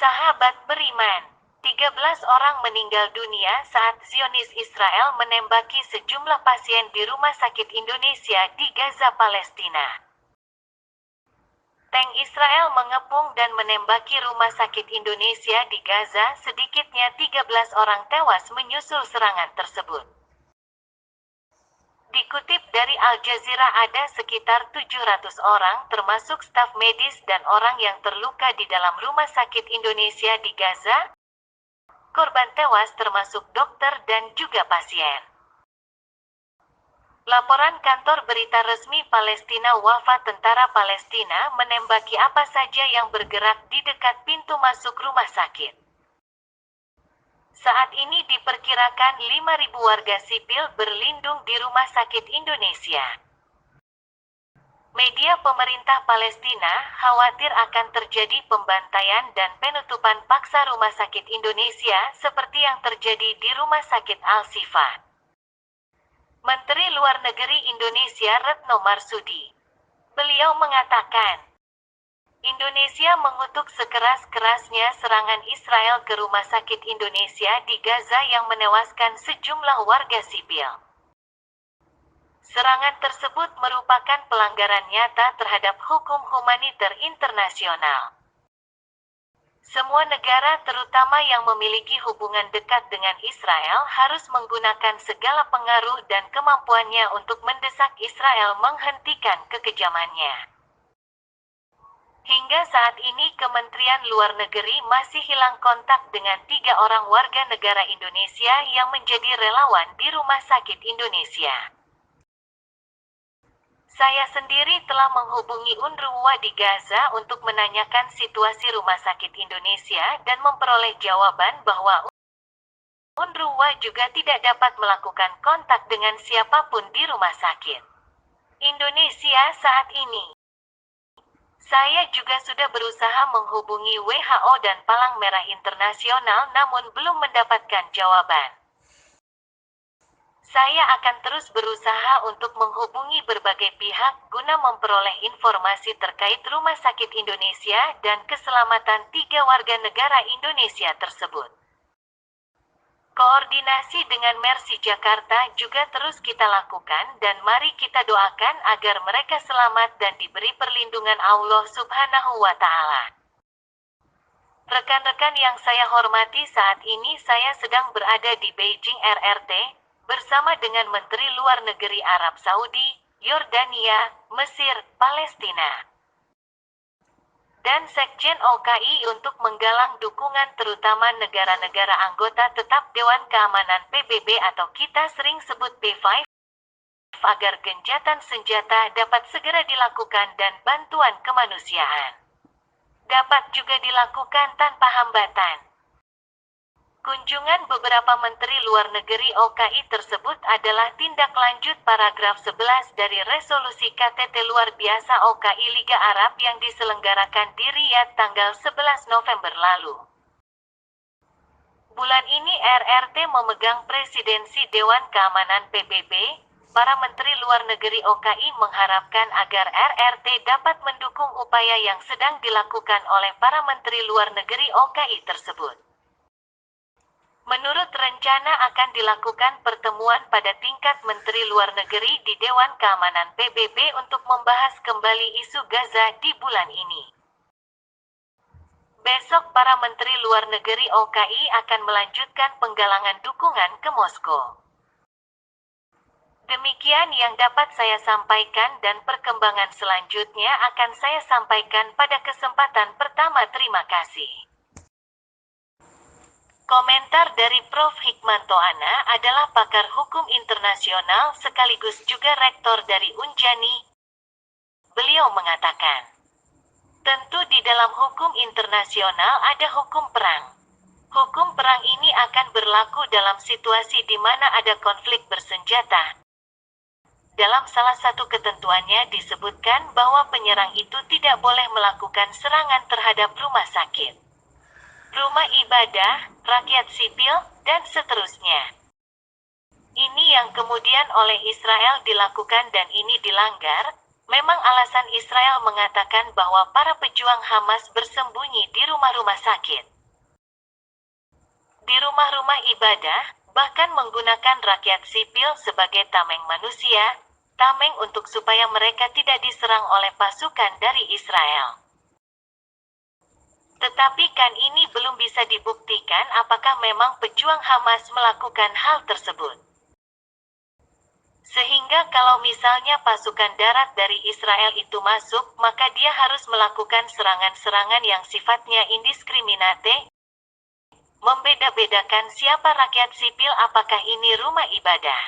Sahabat beriman, 13 orang meninggal dunia saat Zionis Israel menembaki sejumlah pasien di rumah sakit Indonesia di Gaza, Palestina. Tank Israel mengepung dan menembaki rumah sakit Indonesia di Gaza, sedikitnya 13 orang tewas menyusul serangan tersebut. Dikutip dari Al Jazeera, ada sekitar 700 orang termasuk staf medis dan orang yang terluka di dalam rumah sakit Indonesia di Gaza. Korban tewas termasuk dokter dan juga pasien. Laporan kantor berita resmi Palestina, Wafa tentara Palestina menembaki apa saja yang bergerak di dekat pintu masuk rumah sakit. Saat ini diperkirakan 5.000 warga sipil berlindung di rumah sakit Indonesia. Media pemerintah Palestina khawatir akan terjadi pembantaian dan penutupan paksa rumah sakit Indonesia seperti yang terjadi di Rumah Sakit Al-Shifa. Menteri Luar Negeri Indonesia Retno Marsudi. Beliau mengatakan, Indonesia mengutuk sekeras-kerasnya serangan Israel ke rumah sakit Indonesia di Gaza yang menewaskan sejumlah warga sipil. Serangan tersebut merupakan pelanggaran nyata terhadap hukum humaniter internasional. Semua negara, terutama yang memiliki hubungan dekat dengan Israel, harus menggunakan segala pengaruh dan kemampuannya untuk mendesak Israel menghentikan kekejamannya. Hingga saat ini Kementerian Luar Negeri masih hilang kontak dengan 3 orang warga negara Indonesia yang menjadi relawan di Rumah Sakit Indonesia. Saya sendiri telah menghubungi UNRWA di Gaza untuk menanyakan situasi Rumah Sakit Indonesia dan memperoleh jawaban bahwa UNRWA juga tidak dapat melakukan kontak dengan siapapun di rumah sakit Indonesia saat ini. Saya juga sudah berusaha menghubungi WHO dan Palang Merah Internasional namun belum mendapatkan jawaban. Saya akan terus berusaha untuk menghubungi berbagai pihak guna memperoleh informasi terkait Rumah Sakit Indonesia dan keselamatan 3 warga negara Indonesia tersebut. Koordinasi dengan Mercy Jakarta juga terus kita lakukan dan mari kita doakan agar mereka selamat dan diberi perlindungan Allah Subhanahu wa Ta'ala. Rekan-rekan yang saya hormati, saat ini saya sedang berada di Beijing RRT bersama dengan Menteri Luar Negeri Arab Saudi, Yordania, Mesir, Palestina, dan Sekjen OKI untuk menggalang dukungan terutama negara-negara anggota tetap Dewan Keamanan PBB atau kita sering sebut P5 agar gencatan senjata dapat segera dilakukan dan bantuan kemanusiaan dapat juga dilakukan tanpa hambatan. Kunjungan beberapa Menteri Luar Negeri OKI tersebut adalah tindak lanjut paragraf 11 dari resolusi KTT Luar Biasa OKI Liga Arab yang diselenggarakan di Riyadh tanggal 11 November lalu. Bulan ini RRT memegang presidensi Dewan Keamanan PBB. Para Menteri Luar Negeri OKI mengharapkan agar RRT dapat mendukung upaya yang sedang dilakukan oleh para Menteri Luar Negeri OKI tersebut. Menurut rencana akan dilakukan pertemuan pada tingkat Menteri Luar Negeri di Dewan Keamanan PBB untuk membahas kembali isu Gaza di bulan ini. Besok para Menteri Luar Negeri OKI akan melanjutkan penggalangan dukungan ke Moskow. Demikian yang dapat saya sampaikan dan perkembangan selanjutnya akan saya sampaikan pada kesempatan pertama. Terima kasih. Komentar dari Prof. Hikmanto Ana adalah pakar hukum internasional sekaligus juga rektor dari Unjani. Beliau mengatakan, tentu di dalam hukum internasional ada hukum perang. Hukum perang ini akan berlaku dalam situasi di mana ada konflik bersenjata. Dalam salah satu ketentuannya disebutkan bahwa penyerang itu tidak boleh melakukan serangan terhadap rumah sakit, rumah ibadah, rakyat sipil, dan seterusnya. Ini yang kemudian oleh Israel dilakukan dan ini dilanggar. Memang alasan Israel mengatakan bahwa para pejuang Hamas bersembunyi di rumah-rumah rumah sakit, di rumah-rumah ibadah, bahkan menggunakan rakyat sipil sebagai tameng manusia, tameng untuk supaya mereka tidak diserang oleh pasukan dari Israel. Tetapi kan ini belum bisa dibuktikan apakah memang pejuang Hamas melakukan hal tersebut. Sehingga kalau misalnya pasukan darat dari Israel itu masuk, maka dia harus melakukan serangan-serangan yang sifatnya indiskriminatif, membeda-bedakan siapa rakyat sipil, apakah ini rumah ibadah.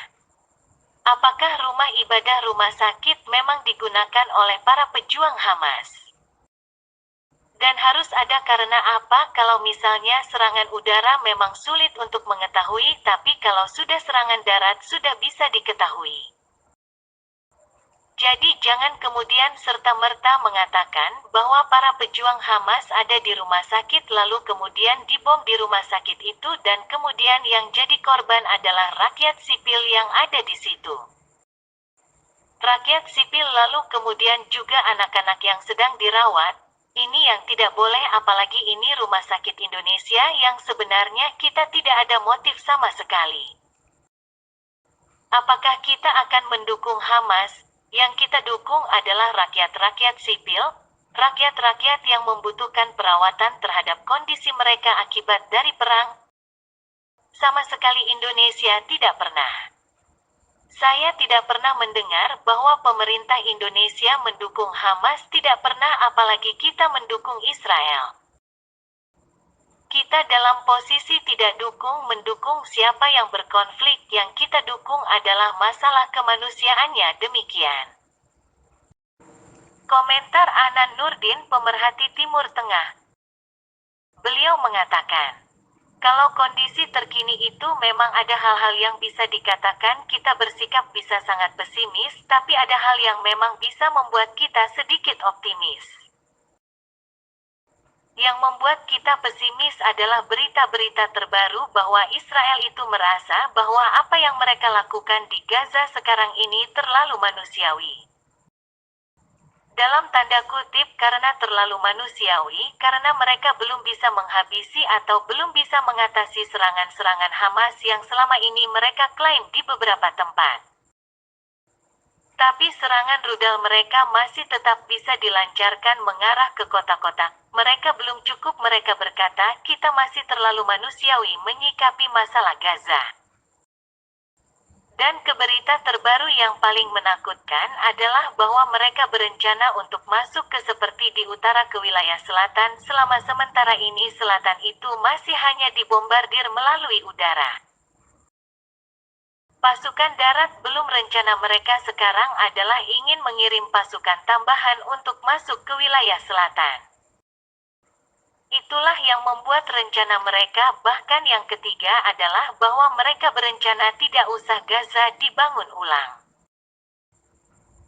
Apakah rumah ibadah rumah sakit memang digunakan oleh para pejuang Hamas? Dan harus ada karena apa? Kalau misalnya serangan udara memang sulit untuk mengetahui, tapi kalau sudah serangan darat sudah bisa diketahui. Jadi jangan kemudian serta-merta mengatakan bahwa para pejuang Hamas ada di rumah sakit lalu kemudian dibom di rumah sakit itu dan kemudian yang jadi korban adalah rakyat sipil yang ada di situ. Rakyat sipil lalu kemudian juga anak-anak yang sedang dirawat. Ini yang tidak boleh, apalagi ini rumah sakit Indonesia yang sebenarnya kita tidak ada motif sama sekali. Apakah kita akan mendukung Hamas? Yang kita dukung adalah rakyat-rakyat sipil, rakyat-rakyat yang membutuhkan perawatan terhadap kondisi mereka akibat dari perang. Sama sekali Indonesia tidak pernah. Saya tidak pernah mendengar bahwa pemerintah Indonesia mendukung Hamas, tidak pernah, apalagi kita mendukung Israel. Kita dalam posisi tidak mendukung siapa yang berkonflik, yang kita dukung adalah masalah kemanusiaannya, demikian. Komentar Anan Nurdin, pemerhati Timur Tengah. Beliau mengatakan, kalau kondisi terkini itu memang ada hal-hal yang bisa dikatakan kita bersikap bisa sangat pesimis, tapi ada hal yang memang bisa membuat kita sedikit optimis. Yang membuat kita pesimis adalah berita-berita terbaru bahwa Israel itu merasa bahwa apa yang mereka lakukan di Gaza sekarang ini terlalu manusiawi. Dalam tanda kutip, karena terlalu manusiawi, karena mereka belum bisa menghabisi atau belum bisa mengatasi serangan-serangan Hamas yang selama ini mereka klaim di beberapa tempat. Tapi serangan rudal mereka masih tetap bisa dilancarkan mengarah ke kota-kota. Mereka belum cukup, mereka berkata, kita masih terlalu manusiawi menyikapi masalah Gaza. Dan berita terbaru yang paling menakutkan adalah bahwa mereka berencana untuk masuk ke seperti di utara ke wilayah selatan, selama sementara ini selatan itu masih hanya dibombardir melalui udara. Pasukan darat belum, rencana mereka sekarang adalah ingin mengirim pasukan tambahan untuk masuk ke wilayah selatan. Itulah yang membuat rencana mereka. Bahkan yang ketiga adalah bahwa mereka berencana tidak usah Gaza dibangun ulang.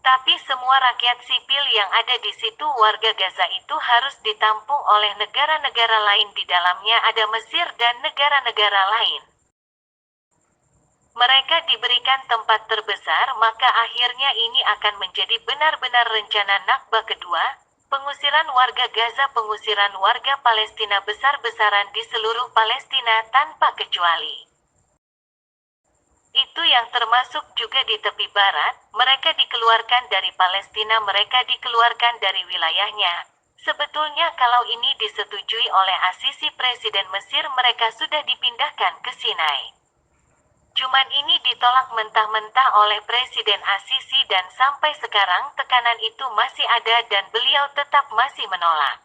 Tapi semua rakyat sipil yang ada di situ, warga Gaza itu harus ditampung oleh negara-negara lain, di dalamnya ada Mesir dan negara-negara lain. Mereka diberikan tempat terbesar, maka akhirnya ini akan menjadi benar-benar rencana Nakba kedua, pengusiran warga Gaza, pengusiran warga Palestina besar-besaran di seluruh Palestina tanpa kecuali. Itu yang termasuk juga di tepi barat, mereka dikeluarkan dari Palestina, mereka dikeluarkan dari wilayahnya. Sebetulnya kalau ini disetujui oleh Asisi Presiden Mesir, mereka sudah dipindahkan ke Sinai. Cuman ini ditolak mentah-mentah oleh Presiden Asisi dan sampai sekarang tekanan itu masih ada dan beliau tetap masih menolak.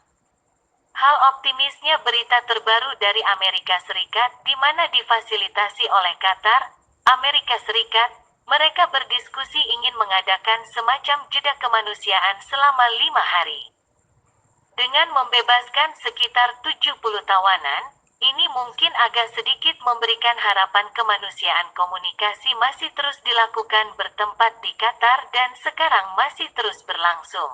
Hal optimisnya berita terbaru dari Amerika Serikat, di mana difasilitasi oleh Qatar, Amerika Serikat, mereka berdiskusi ingin mengadakan semacam jeda kemanusiaan selama 5 hari. Dengan membebaskan sekitar 70 tawanan, ini mungkin agak sedikit memberikan harapan kemanusiaan. Komunikasi masih terus dilakukan bertempat di Qatar dan sekarang masih terus berlangsung.